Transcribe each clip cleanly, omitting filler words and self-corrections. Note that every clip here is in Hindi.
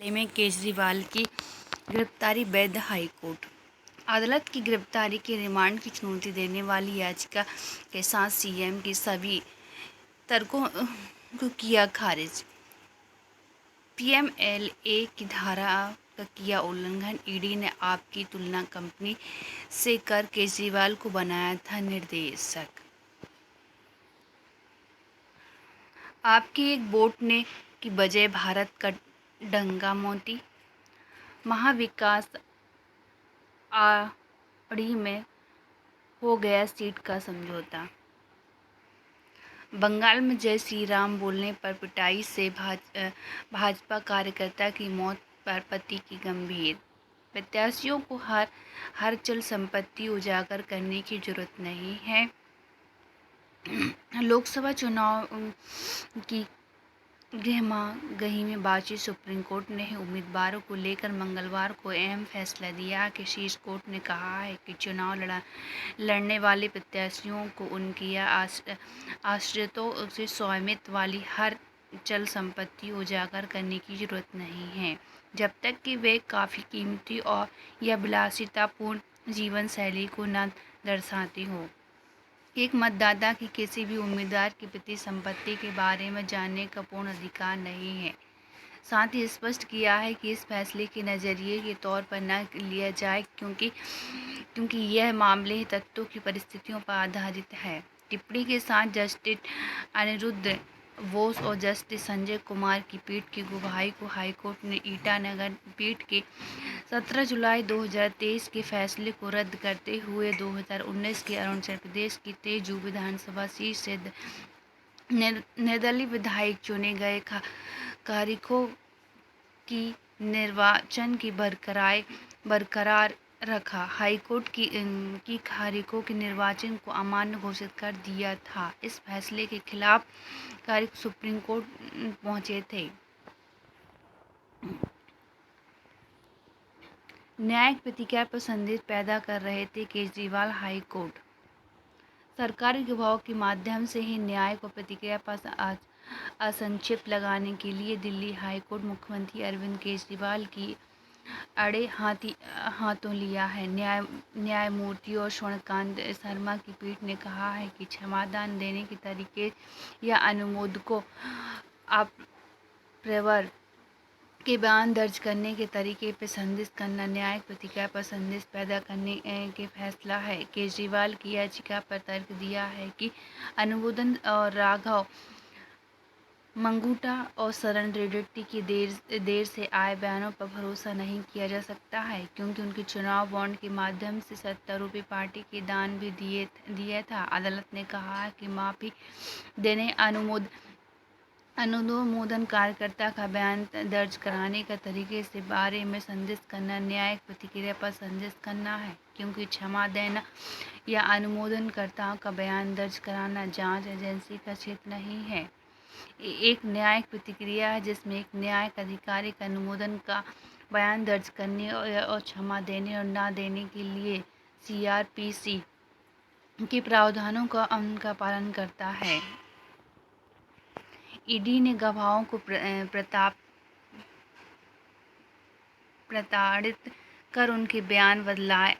मामले में केजरीवाल की गिरफ्तारी वैध। हाईकोर्ट अदालत की गिरफ्तारी के रिमांड की चुनौती देने वाली याचिका के साथ सीएम की सभी तर्कों को किया खारिज। पीएमएलए की धारा का किया उल्लंघन। ईडी ने आप की तुलना कंपनी से कर केजरीवाल को बनाया था निर्देशक। आपकी एक वोट ने की बजाय भारत का डंगा मोती। महाविकास आघाड़ी में हो गया सीट का समझौता। बंगाल में जय श्री राम बोलने पर पिटाई से भाजपा कार्यकर्ता की मौत पर पति की गंभीर। प्रत्याशियों को हर चल संपत्ति उजागर करने की जरूरत नहीं है। लोकसभा चुनाव की गहमागही में बाची सुप्रीम कोर्ट ने उम्मीदवारों को लेकर मंगलवार को अहम फैसला दिया कि शीर्ष कोर्ट ने कहा है कि चुनाव लड़ने वाले प्रत्याशियों को उनकी या आश्रितों से स्वामित्व वाली हर चल संपत्ति उजागर करने की जरूरत नहीं है, जब तक कि वे काफ़ी कीमती और या विलासितापूर्ण जीवन शैली को न दर्शाती हो। एक मतदाता की किसी भी उम्मीदवार की प्रति संपत्ति के बारे में जानने का पूर्ण अधिकार नहीं है। साथ ही स्पष्ट किया है कि इस फैसले के नज़रिए के तौर पर न लिया जाए क्योंकि यह मामले तथ्यों की परिस्थितियों पर आधारित है। टिप्पणी के साथ जस्टिस अनिरुद्ध बोस और जस्टिस संजय कुमार की पीठ की गवाही को हाईकोर्ट ने ईटानगर पीठ के 17 जुलाई 2023 के फैसले को रद्द करते हुए 2019 के अरुणाचल प्रदेश की तेजू विधानसभा सीट से निर्दलीय विधायक चुने गए कारिकों की निर्वाचन की बरकरार रखा। हाईकोर्ट की कारिकों के निर्वाचन को अमान्य घोषित कर दिया था। इस फैसले के खिलाफ कारिक सुप्रीम कोर्ट पहुंचे थे। न्यायिक प्रतिक्रिया पर संदेह पैदा कर रहे थे केजरीवाल। हाईकोर्ट सरकारी गवाहों के माध्यम से ही न्याय को प्रतिक्रिया पर असंक्षिप्त लगाने के लिए दिल्ली हाईकोर्ट मुख्यमंत्री अरविंद केजरीवाल की अड़े हाथों लिया है। न्यायमूर्ति और स्वर्णकांत शर्मा की पीठ ने कहा है कि क्षमादान देने के तरीके या अनुमोदकों प्रेवर के बयान दर्ज करने के तरीके पर संदेह करना न्यायिक प्रतिक्रिया पर संदेह पैदा करने के फैसला है। केजरीवाल की याचिका पर तर्क दिया है कि अनुमोदन और राघव मंगूटा और शरण रेड्डी की देर से आए बयानों पर भरोसा नहीं किया जा सकता है, क्योंकि उनके चुनाव बॉन्ड के माध्यम से सत्तारूढ़ पार्टी के दान भी दिया था। अदालत ने कहा कि माफी देने अनुमोदन कार्यकर्ता का बयान दर्ज कराने का तरीके से बारे में संदेह करना न्यायिक प्रतिक्रिया पर संदेह करना है, क्योंकि क्षमा देना या अनुमोदनकर्ताओं का बयान दर्ज कराना जांच एजेंसी का क्षेत्र नहीं है। एक न्यायिक प्रतिक्रिया है जिसमें एक न्यायिक अधिकारी का अनुमोदन का बयान दर्ज करने और क्षमा देने और ना देने के लिए सीआरपीसी के प्रावधानों का पालन करता है। ईडी ने गवाहों को प्रताड़ित कर उनके बयान बदलाए।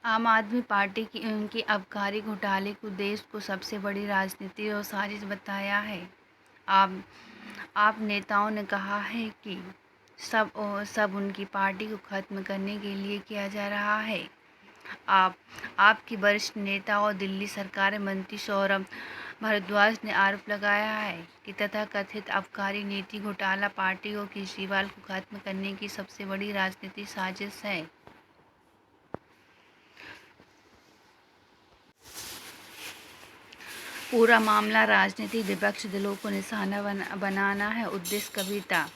आम आदमी पार्टी की उनके आबकारी घोटाले को देश को सबसे बड़ी राजनीति और साजिश बताया है। आप नेताओं ने कहा है कि सब उनकी पार्टी को खत्म करने के लिए किया जा रहा है। आपकी वरिष्ठ नेता और दिल्ली सरकार मंत्री सौरभ भारद्वाज ने आरोप लगाया है कि तथाकथित आबकारी नीति घोटाला पार्टी और केजरीवाल को खत्म करने की सबसे बड़ी राजनीतिक साजिश है। पूरा मामला राजनीतिक विपक्ष दलों को निशाना बनाना है। उद्देश्य कविता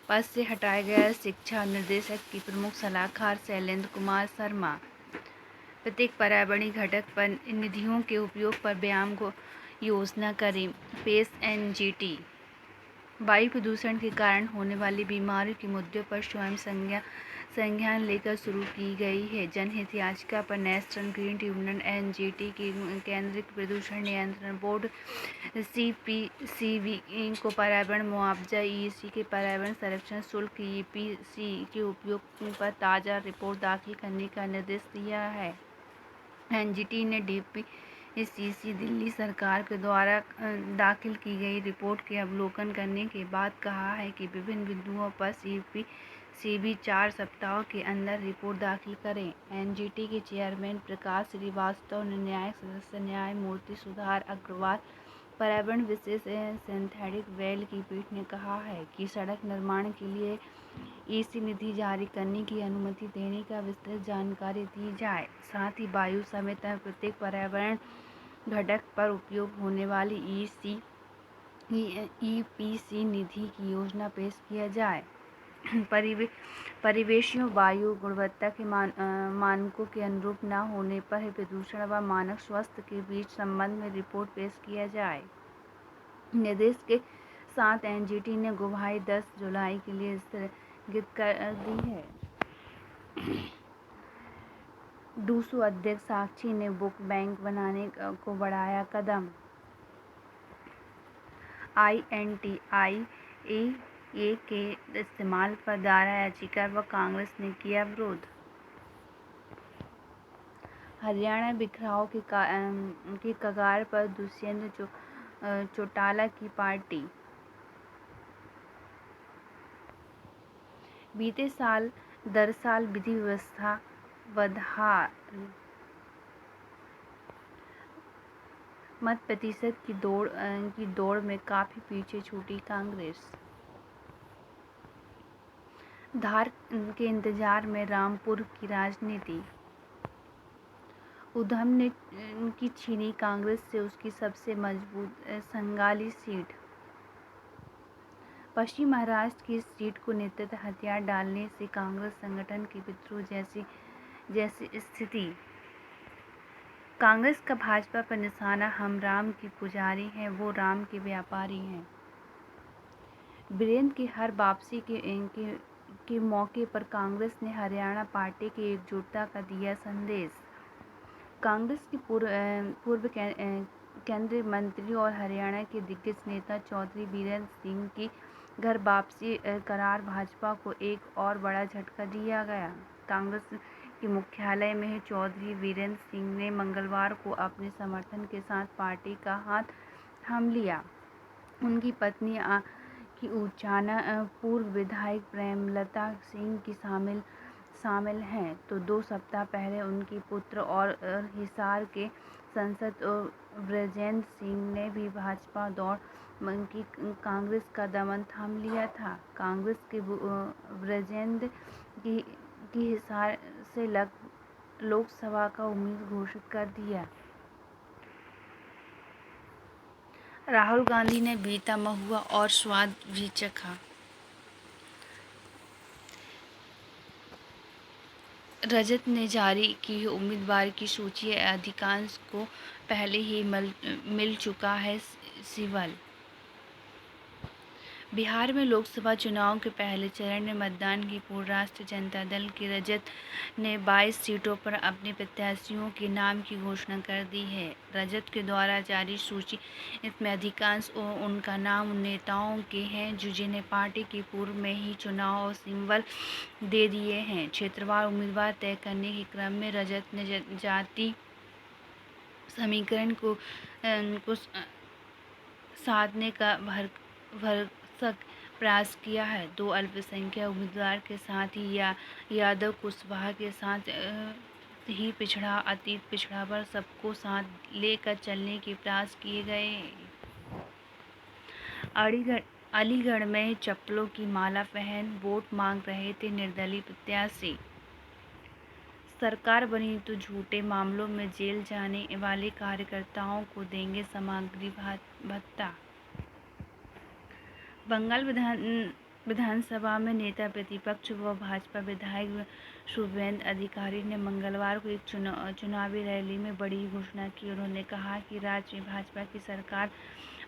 पद से हटाए गए शिक्षा निर्देशक की प्रमुख सलाहकार शैलेंद्र कुमार शर्मा। प्रत्येक पर्यावरणीय घटक पर निधियों के उपयोग पर बयान को योजना करें पेश। एनजीटी वायु प्रदूषण के कारण होने वाली बीमारियों के मुद्दे पर स्वयं संज्ञान लेकर शुरू की गई है जनहित याचिका पर नेशनल ग्रीन ट्रिब्यूनल एनजीटी की केंद्रीय प्रदूषण नियंत्रण बोर्ड सीपीसीबी को पर्यावरण मुआवजा ईसी के पर्यावरण संरक्षण शुल्क ईपीसी के उपयोग पर ताज़ा रिपोर्ट दाखिल करने का निर्देश दिया है। एनजीटी ने डीपीसीसी दिल्ली सरकार के द्वारा दाखिल की गई रिपोर्ट के अवलोकन करने के बाद कहा है कि विभिन्न बिंदुओं पर सीपीसीबी 4 सप्ताह के अंदर रिपोर्ट दाखिल करें। एनजीटी के चेयरमैन प्रकाश श्रीवास्तव ने न्यायिक सदस्य न्यायमूर्ति सुधार अग्रवाल पर्यावरण विशेष सिंथेटिक वेल की पीठ ने कहा है कि सड़क निर्माण के लिए ईसी निधि जारी करने की अनुमति देने का विस्तृत जानकारी दी जाए, साथ ही वायु समेत प्रत्येक पर्यावरण घटक पर उपयोग होने वाली ईपीसी निधि की योजना पेश किया जाए। परिवेशीय वायु गुणवत्ता के मानकों के अनुरूप न होने पर प्रदूषण व मानव स्वास्थ्य के बीच संबंध में रिपोर्ट पेश किया जाए। निर्देश के साथ एनजीटी ने गुवाही 10 जुलाई के लिए स्थगित कर दी है। डूसू अध्यक्ष साक्षी ने बुक बैंक बनाने को बढ़ाया कदम। INTIA के इस्तेमाल पर दायर याचिका पर कांग्रेस ने किया विरोध। हरियाणा बिखराव के कगार पर दुष्यंत चौटाला की पार्टी। बीते साल दर साल विधि व्यवस्था बदहाल, मत प्रतिशत की दौड़ में काफी पीछे छूटी कांग्रेस। धार के इंतजार में रामपुर की राजनीति। उद्धव ने की छीनी कांग्रेस से उसकी सबसे मजबूत संगाली सीट। पश्चिम महाराष्ट्र की इस सीट को नेतृत्व हथियार डालने से कांग्रेस संगठन की विद्रोह जैसी स्थिति। कांग्रेस का भाजपा पर निशाना। हम राम के पुजारी हैं, वो राम के व्यापारी हैं। वीरेंद्र की हर वापसी के मौके पर कांग्रेस ने हरियाणा पार्टी की एकजुटता का दिया संदेश। कांग्रेस के पूर्व केंद्रीय मंत्री और हरियाणा के दिग्गज नेता चौधरी वीरेंद्र सिंह की घर वापसी करार भाजपा को एक और बड़ा झटका दिया गया। कांग्रेस के मुख्यालय में ही चौधरी वीरेंद्र सिंह ने मंगलवार को अपने समर्थन के साथ पार्टी का हाथ थाम लिया। उनकी पत्नी की उचाना पूर्व विधायक प्रेमलता सिंह की शामिल हैं, तो 2 सप्ताह पहले उनकी पुत्र और हिसार के सांसद ब्रजेंद्र सिंह ने भी भाजपा दौड़ की कांग्रेस का दमन थाम लिया था। कांग्रेस के ब्रजेंद्र की हिसार से लोकसभा का उम्मीदवार घोषित कर दिया। राहुल गांधी ने बीता महुआ और स्वाद भी चखा। रजत ने जारी की उम्मीदवार की सूची, अधिकांश को पहले ही मिल चुका है सिवल। बिहार में लोकसभा चुनाव के पहले चरण में मतदान की पूर्व राष्ट्रीय जनता दल की रजत ने 22 सीटों पर अपने प्रत्याशियों के नाम की घोषणा कर दी है। रजत के द्वारा जारी सूची इसमें अधिकांश उनका नाम उन नेताओं के हैं जिन्हें पार्टी की पूर्व में ही चुनाव सिंबल दे दिए हैं। क्षेत्रवार उम्मीदवार तय करने के क्रम में रजत ने जाति समीकरण को साधने का भरसक प्रयास किया है। 2 अल्पसंख्यक उम्मीदवार के साथ ही यादव कुशवाहा के साथ ही पिछड़ा अति पिछड़ा वर्ग सबको साथ लेकर चलने के प्रयास किए गए। अलीगढ़ में चप्पलों की माला पहन वोट मांग रहे थे निर्दलीय प्रत्याशी। सरकार बनी तो झूठे मामलों में जेल जाने वाले कार्यकर्ताओं को देंगे सामग्री भत्ता। बंगाल विधानसभा में नेता प्रतिपक्ष व भाजपा विधायक शुभेंदु अधिकारी ने मंगलवार को एक चुनावी रैली में बड़ी घोषणा की। उन्होंने कहा कि राज्य में भाजपा की सरकार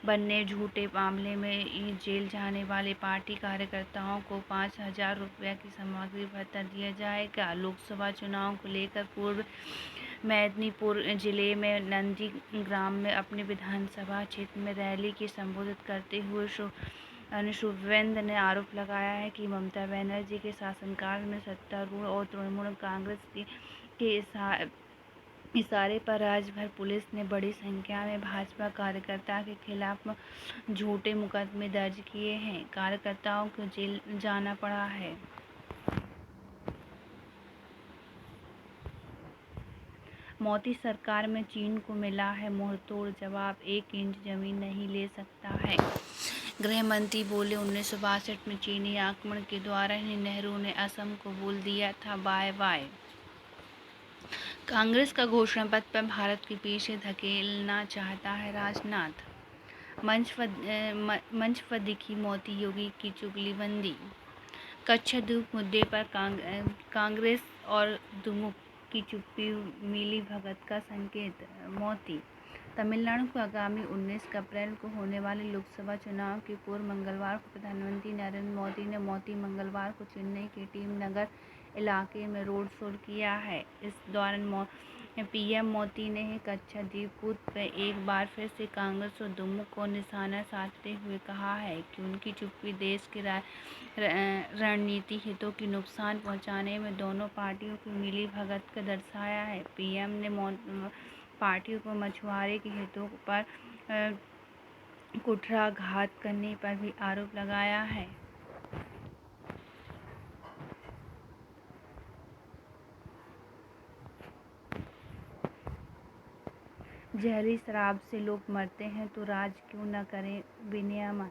बनने झूठे मामले में जेल जाने वाले पार्टी कार्यकर्ताओं को 5,000 रुपये की सामग्री भत्ता दिया जाएगा। लोकसभा चुनाव को लेकर पूर्व मेदिनीपुर जिले में नंदीग्राम में अपने विधानसभा क्षेत्र में रैली को संबोधित करते हुए शुभेंदु ने आरोप लगाया है कि ममता बनर्जी के शासनकाल में सत्तारूढ़ और तृणमूल कांग्रेस के इशारे पर राज्य भर पुलिस ने बड़ी संख्या में भाजपा कार्यकर्ता के खिलाफ झूठे मुकदमे दर्ज किए हैं। कार्यकर्ताओं को जेल जाना पड़ा है। मोदी सरकार में चीन को मिला है मुंहतोड़ जवाब, 1 इंच जमीन नहीं ले सकता है। गृह मंत्री बोले, 1962 में चीनी आक्रमण के द्वारा ही नेहरू ने असम को बोल दिया था बाय बाय। कांग्रेस का घोषणा पत्र पर भारत के पीछे धकेलना चाहता है राजनाथ। मंच पर दिखी मोदी योगी की चुगलीबंदी। कच्छद्वीप मुद्दे पर कांग्रेस और द्रमुक की चुप्पी मिली भगत का संकेत। मोदी तमिलनाडु को आगामी 19 अप्रैल को होने वाले लोकसभा चुनाव के पूर्व मंगलवार को प्रधानमंत्री नरेंद्र मोदी ने मंगलवार को चेन्नई के टीम नगर इलाके में रोड शो किया है। इस दौरान पीएम मोदी ने कच्छद्वीप मुद्दे पर एक बार फिर से कांग्रेस और द्रमुक को निशाना साधते हुए कहा है कि उनकी चुप्पी देश के रणनीतिक हितों को नुकसान पहुंचाने में दोनों पार्टियों की मिली भगत का दर्शाया है। पीएम ने पार्टियों को मछुआरे के हितों पर कुठाराघात करने पर भी आरोप लगाया है। जहरीली शराब से लोग मरते हैं तो राज्य क्यों न करे विनियमन।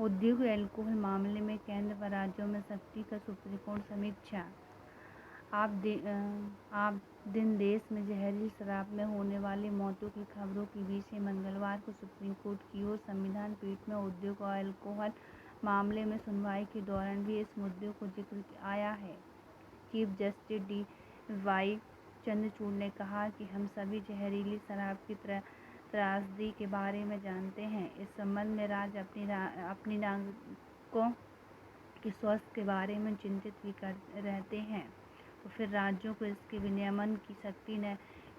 औद्योगिक एल्कोहल मामले में केंद्र व राज्यों में सख्ती का सुप्रीम कोर्ट समीक्षा। आप दिन देश में जहरीली शराब में होने वाली मौतों की खबरों के बीच मंगलवार को सुप्रीम कोर्ट की ओर संविधान पीठ में औद्योगिक और एल्कोहल मामले में सुनवाई के दौरान भी इस मुद्दे को जिक्र आया है। Chief justice D.Y.. चंद्रचूड़ ने कहा कि हम सभी जहरीली शराब की त्रासदी के बारे में जानते हैं। इस संबंध में राज्य अपनी नागरिकों के स्वास्थ्य के बारे में चिंतित भी रहते हैं, तो फिर राज्यों को इसके विनियमन की सख्ती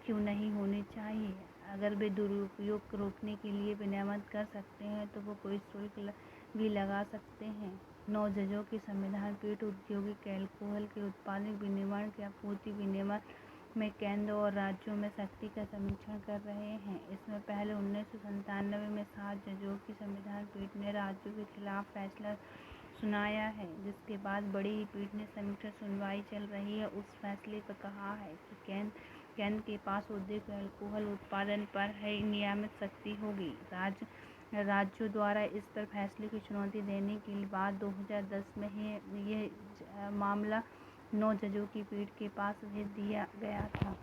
क्यों नहीं होनी चाहिए। अगर वे दुरुपयोग को रोकने के लिए विनियमन कर सकते हैं तो वो कोई शुल्क भी लगा सकते हैं। 9 जजों की संविधान पीठ औद्योगिक एल्कोहल के उत्पादन विनिर्माण के आपूर्ति विनियमन में केंद्र और राज्यों में सख्ती का समीक्षण कर रहे हैं। इसमें पहले 1997 में 7 जजों की संविधान पीठ ने राज्यों के खिलाफ फैसला सुनाया है, जिसके बाद बड़ी पीठ ने समीक्षा सुनवाई चल रही है उस फैसले पर कहा है कि केंद्र के पास औद्योगिक एल्कोहल उत्पादन पर है नियमित सख्ती होगी। राज्यों द्वारा इस पर फैसले की चुनौती देने के बाद 2010 में ही यह मामला 9 जजों की पीठ के पास भेज दिया गया था।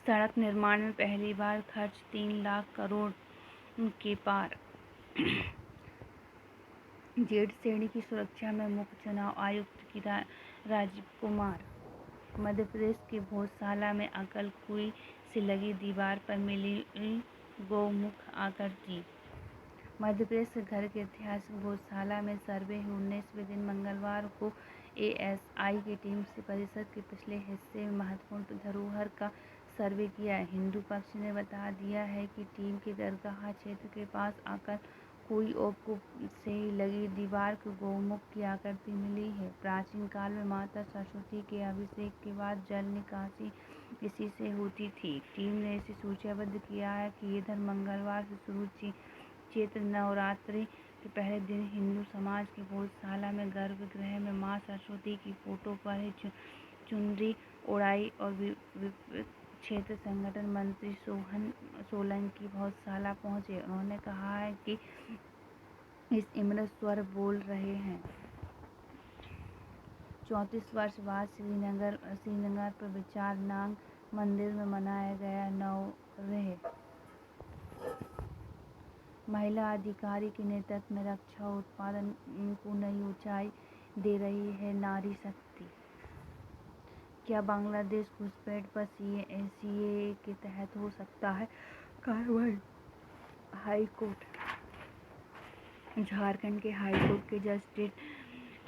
सड़क निर्माण में पहली बार खर्च 3 लाख करोड़ के पार। जेड श्रेणी की सुरक्षा में मुख्य चुनाव आयुक्त की राजीव कुमार। मध्य प्रदेश के भोजशाला में अकलकुई से लगी दीवार पर मिली गौमुख आकृति। मध्य प्रदेश के घर के ऐतिहासिक भोजशाला में सर्वे 19वें दिन मंगलवार को एएसआई की टीम से परिसर के पिछले हिस्से में महत्वपूर्ण धरोहर का सर्वे किया। हिंदू पक्ष ने बता दिया है कि टीम के दरगाह क्षेत्र के पास आकर कोई और से लगी दीवार को गौमुख की आकृति मिली है। प्राचीन काल में माता सरस्वती के अभिषेक के बाद जल निकासी इसी से होती थी। टीम ने इसे सूचीबद्ध किया है कि इधर मंगलवार से शुरू चैत्र नवरात्रि के पहले दिन हिंदू समाज की भोजशाला में गर्भगृह में मां सरस्वती की फोटो पर ही चुनरी उड़ाई और क्षेत्र संगठन मंत्री सोलंकी भोजशाला पहुंचे। उन्होंने कहा है कि इस इमृत स्वर बोल रहे हैं। 34 वर्ष बाद श्रीनगर पर विचारनाग मंदिर में मनाया गया नवरेह महिला अधिकारी के नेतृत्व में रक्षा उत्पादन को नई ऊंचाई दे रही है नारी शक्ति। क्या बांग्लादेश घुसपैठ पर सीएए के तहत हो सकता है कार्रवाई? हाईकोर्ट। झारखंड के हाईकोर्ट के जस्टिस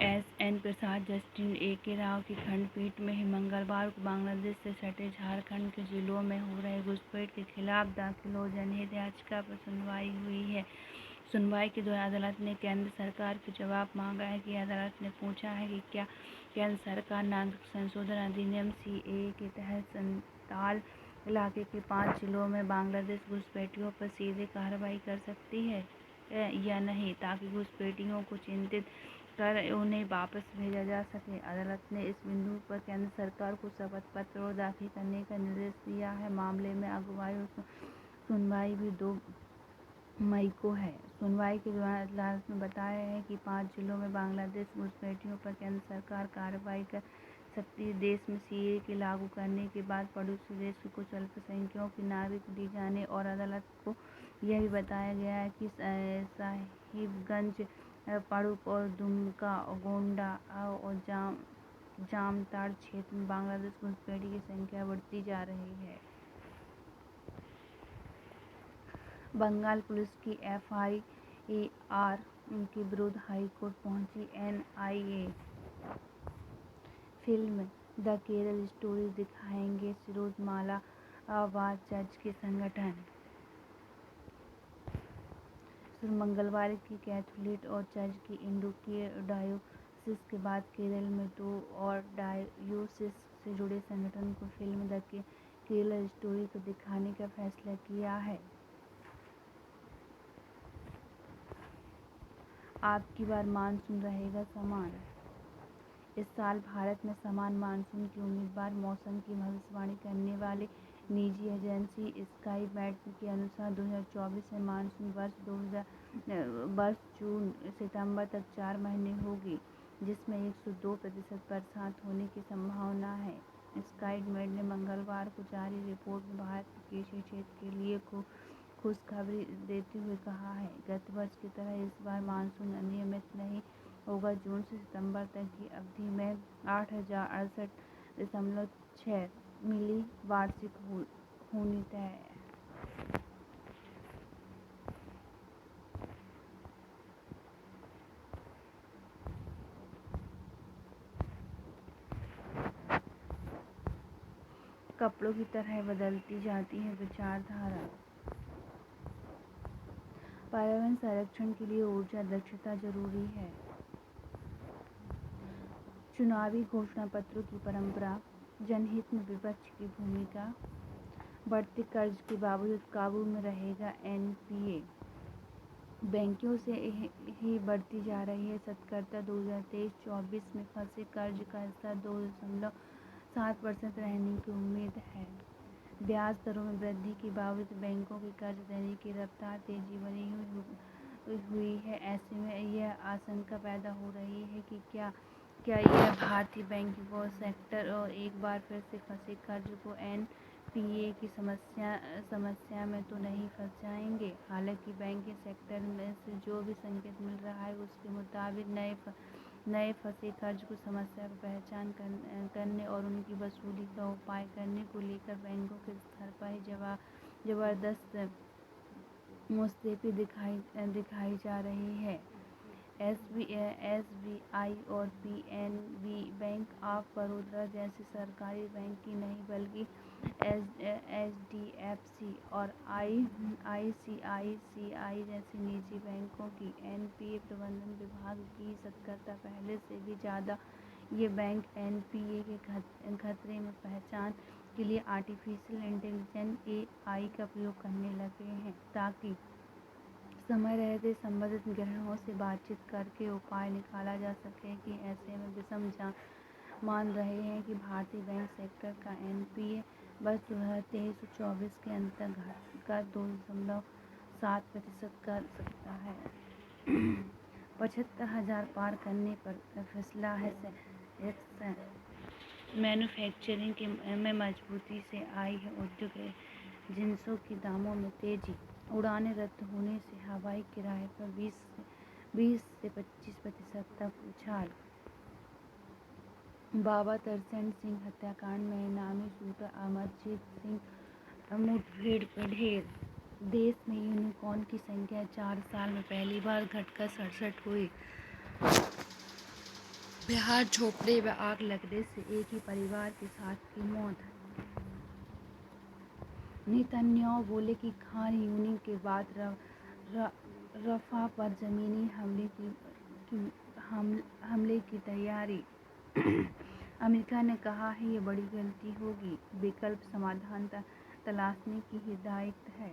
एस.एन. प्रसाद, जस्टिस ए.के. राव की खंडपीठ में मंगलवार को बांग्लादेश से सटे झारखंड के जिलों में हो रहे घुसपैठ के खिलाफ दाखिल हो जनहित याचिका पर सुनवाई हुई है। सुनवाई के दौरान अदालत ने केंद्र सरकार से जवाब मांगा है कि अदालत ने पूछा है कि क्या केंद्र सरकार नागरिक संशोधन अधिनियम सीएए के तहत संताल इलाके के 5 जिलों में बांग्लादेश घुसपैठियों पर सीधे कार्रवाई कर सकती है या नहीं, ताकि घुसपैठियों को चिन्हित कर उन्हें वापस भेजा जा सके। अदालत ने इस बिंदु पर केंद्र सरकार को शपथ पत्र और दाखिल करने का निर्देश दिया है। मामले में अगुवाई और सुनवाई भी 2 मई को है। सुनवाई के दौरान अदालत ने बताया है कि 5 जिलों में बांग्लादेश घुसपैठियों पर केंद्र सरकार कार्रवाई कर सकती है। देश में सीएए के लागू करने के बाद पड़ोसी देश के कुछ अल्पसंख्यकों की नागरिक ली जाने और अदालत को यह भी बताया गया है कि साहिबगंज, पड़ुक और दुमका, गोंडा और जामताड़ क्षेत्र में बांग्लादेश घुसपैठी की संख्या बढ़ती जा रही है। बंगाल पुलिस की एफआईआर के विरुद्ध हाईकोर्ट पहुंची NIA. Film the Kerala story दिखाएंगे सिरोजमाला चर्च के संगठन। मंगलवार की कैथोलिक और चर्च की डायोसिस के बाद केरल में 2 और डायोसिस से जुड़े संगठन को फिल्म द केरल स्टोरी को दिखाने का फैसला किया है। आपकी बार मानसून रहेगा समान। इस साल भारत में समान मानसून की उम्मीदवार मौसम की भविष्यवाणी करने वाले निजी एजेंसी स्काईमेट के अनुसार 2024 में मानसून वर्ष जून सितंबर तक 4 महीने होगी, जिसमें 102% बरसात होने की संभावना है। स्काईमेट ने मंगलवार को जारी रिपोर्ट में भारत के कृषि क्षेत्र के लिए खुशखबरी देते हुए कहा है, गत वर्ष की तरह इस बार मानसून अनियमित नहीं होगा। जून से सितंबर तक की अवधि में 8068.6 मिली वार्षिक होनी तय है। कपड़ों की तरह बदलती जाती है विचारधारा। पर्यावरण संरक्षण के लिए ऊर्जा दक्षता जरूरी है। चुनावी घोषणा पत्रों की परंपरा, जनहित में विपक्ष की भूमिका, बढ़ते कर्ज के बावजूद काबू में रहेगा एनपीए, बैंकों से ही बढ़ती जा रही है सतर्कता। 2023-24 में फंसे कर्ज का स्तर 2.7% रहने की उम्मीद है। ब्याज दरों में वृद्धि के बावजूद बैंकों के कर्ज देने की रफ्तार तेजी बनी हुई है। ऐसे में यह आशंका पैदा हो रही है कि क्या यह भारतीय बैंकिंग सेक्टर और एक बार फिर से फंसे कर्ज को एनपीए की समस्या में तो नहीं फंस जाएंगे। हालांकि बैंकिंग सेक्टर में से जो भी संकेत मिल रहा है उसके मुताबिक नए फंसे कर्ज को समस्या की पहचान करने और उनकी वसूली का उपाय करने को लेकर बैंकों के स्तर पर ही जबरदस्त मुस्तैदी दिखाई जा रही है। एसबीआई और पीएनबी बैंक ऑफ बड़ौदा जैसे सरकारी बैंक की नहीं बल्कि एचडीएफसी और आईसीआईसीआई जैसे निजी बैंकों की एनपीए प्रबंधन विभाग की सतर्कता पहले से भी ज़्यादा। ये बैंक एनपीए के खतरे में पहचान के लिए आर्टिफिशियल इंटेलिजेंस एआई का प्रयोग करने लगे हैं, ताकि समय रहते संबंधित ग्राहकों से बातचीत करके उपाय निकाला जा सके। कि ऐसे में विषम मान रहे हैं कि भारतीय बैंक सेक्टर का एनपीए वर्ष 2023-24 के अंत तक घटकर 2.7% कर सकता है। 75,000 पार करने पर फिसला है सेंसेक्स। मैन्युफैक्चरिंग में मजबूती से आई है उद्योग, जिंसों के दामों में तेजी। उड़ानें रद्द होने से हवाई किराए पर 20 से 25% तक उछाल। बाबा तरसेन सिंह हत्याकांड में इनामी शूटर अमरजीत सिंह मुठभेड़ पर ढेर। देश में यूनिकॉर्न की संख्या 4 साल में पहली बार घटकर 67 हुई। बिहार झोपड़े में आग लगने से एक ही परिवार के 7 की मौत। नेतन्याहू बोले कि खान यूनिस के बाद रफा पर जमीनी हमले की तैयारी। अमेरिका ने कहा है ये बड़ी गलती होगी, विकल्प समाधान तलाशने की हिदायत है।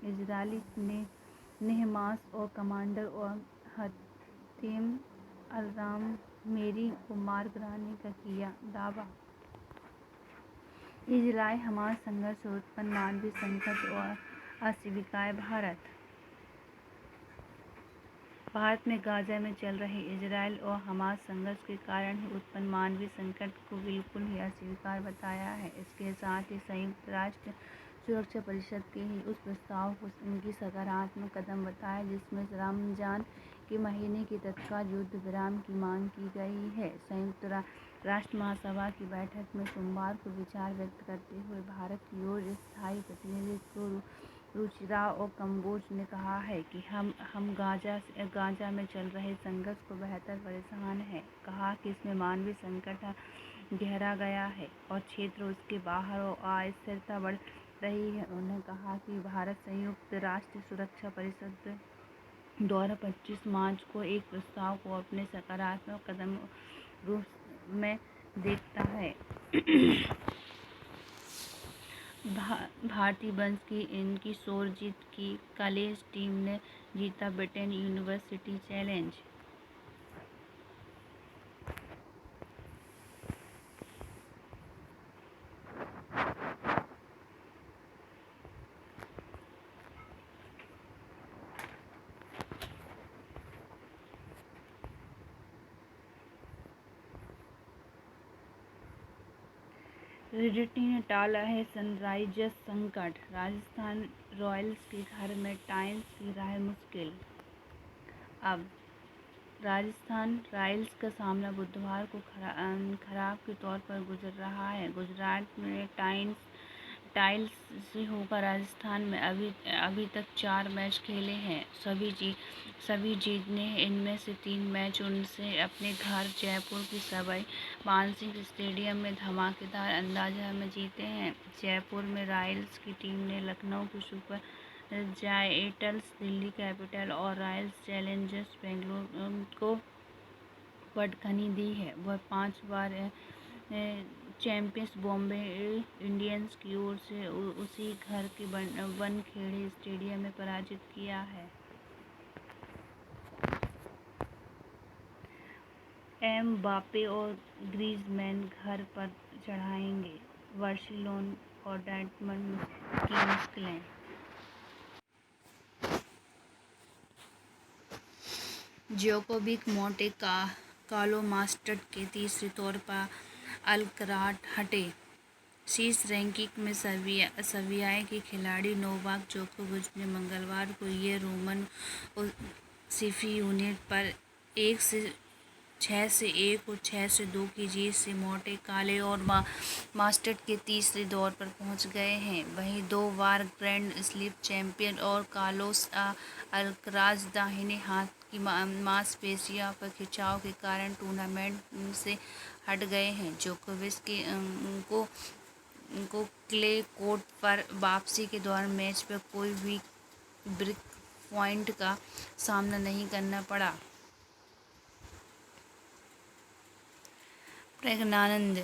इजरायली ने हमास और कमांडर और हतेम अल-रामेरी को मार गिराने का किया दावा। इजरायल हमास संघर्ष से उत्पन्न मानवीय संकट और अस्वीकार। भारत में गाजा में चल रहे इजरायल और हमास संघर्ष के कारण ही उत्पन्न मानवीय संकट को बिल्कुल ही अस्वीकार बताया है। इसके साथ ही संयुक्त राष्ट्र सुरक्षा परिषद के ही उस प्रस्ताव को उनकी सकारात्मक कदम बताया जिसमें रमजान के महीने के तत्काल युद्ध विराम की मांग की गई है। संयुक्त राष्ट्र महासभा की बैठक में सोमवार को विचार व्यक्त करते हुए भारत की ओर स्थायी प्रतिनिधि रुचिरा और कम्बोज ने कहा है कि हम गाजा में चल रहे संघर्ष को बेहतर परेशान है। कहा कि इसमें मानवीय संकट गहरा गया है और क्षेत्र उसके बाहर और अस्थिरता बढ़ रही है। उन्होंने कहा कि भारत संयुक्त राष्ट्र सुरक्षा परिषद द्वारा 25 मार्च को एक प्रस्ताव को अपने सकारात्मक कदम रूप में देखता है। भारतीय वंश की इनकी सोरजीत की कॉलेज टीम ने जीता ब्रिटेन यूनिवर्सिटी चैलेंज। रिडटी ने टाला है सनराइजर्स संकट। राजस्थान रॉयल्स के घर में टाइम्स की राह मुश्किल। अब राजस्थान रॉयल्स का सामना बुधवार को खराब के तौर पर गुजर रहा है। गुजरात में टाइल्स से होकर राजस्थान में अभी तक 4 मैच खेले हैं, सभी जीतने हैं। इनमें से 3 मैच उनसे अपने घर जयपुर की सवाई मानसिंह स्टेडियम में धमाकेदार अंदाज में जीते हैं। जयपुर में रॉयल्स की टीम ने लखनऊ की सुपर जायंट्स, दिल्ली कैपिटल और रॉयल चैलेंजर्स बेंगलुरु को पटखनी दी है। वह 5 बार चैंपियंस बॉम्बे इंडियंस की ओर से उसी घर के वानखेड़े स्टेडियम में पराजित किया है। एमबापे और ग्रीजमैन घर पर चढ़ाएंगे बार्सिलोना और डॉर्टमुंड की मुश्किलें। जोकोविच मोंटे कार्लो मास्टर्स के तीसरे तौर पर अल्कराज हटे। शीर्ष रैंकिंग में सर्बिया के खिलाड़ी नोवाक जोकोविच ने मंगलवार को ये रोमन सिफियोनेट पर 6-1 और 6-2 की जीत से मोंटे कार्लो और मास्टर्स के तीसरे दौर पर पहुंच गए हैं। वहीं 2 बार ग्रैंड स्लैम चैंपियन और कार्लोस अल्कराज दाहिने हाथ की मांसपेशियों पर खिंचाव के कारण टूर्नामेंट से हट गए हैं। जोकोविच को क्ले कोर्ट पर वापसी के दौरान मैच पर कोई भी ब्रेक पॉइंट का सामना नहीं करना पड़ा। प्रज्ञानंद